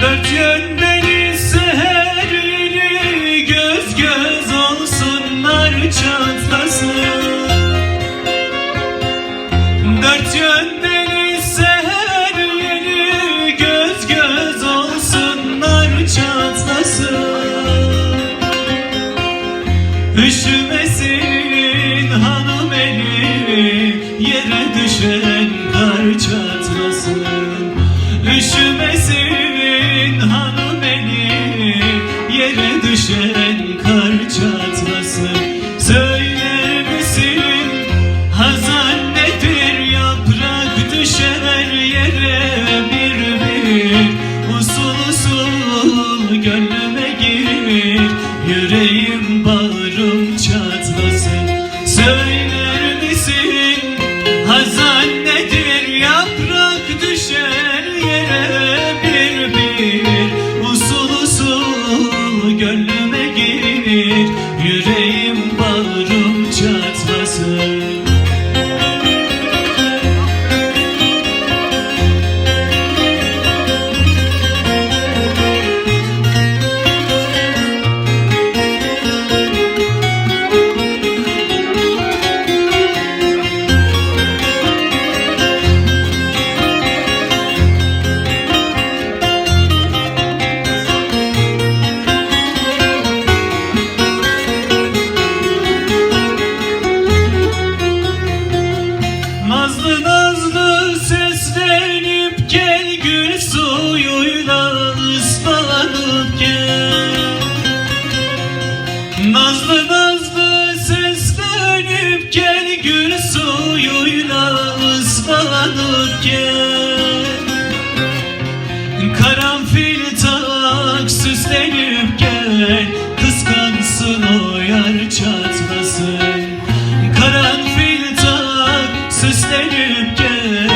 Dört yönden seher yeli göz göz olsunlar çatlasın. Dört yönden seher yeli göz göz olsunlar çatlasın. Üşümesin hanım eli yere düşen kar çatlasın. Üşümesin hanım eli yere düşen kar çatlasın. Söyler misin hazan nedir, yaprak düşer yere bir bir. Usul usul gönlüme girir, yüreğim bağrım çatlasın. Söyler misin hazan nedir, yaprak düşer yere bir bir. Usul usul gönlüme girir, yüreğim bağrım çatlasın. Nazlı nazlı seslenip gel, gül suyuyla ıslanıp gel. Nazlı nazlı seslenip gel, gül suyuyla ıslanıp gel. Karanfil tak süslenip gel, kıskansın o yar çatlasın. Karanfil tak süslenip gel,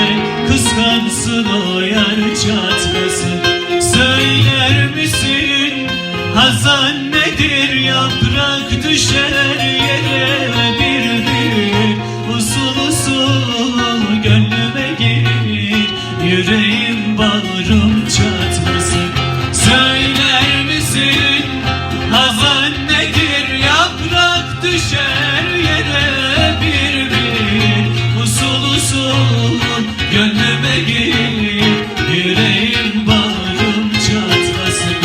kıskansın o yar çatlasın. Söyler misin hazan nedir, yaprak düşer yere bir bir. Usul usul gönlüme girir, yüreğim bağrım çatlasın. Söyler misin hazan nedir, yaprak düşer yere bir bir. Usul usul gönlüme girir, yüreğim bağrım çatlasın.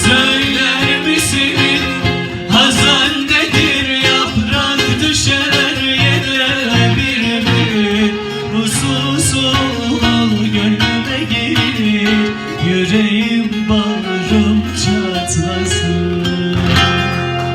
Söyler misin hazan nedir, yaprak düşer yere bir bir. Usul usul gönlüme girir, yüreğim bağrım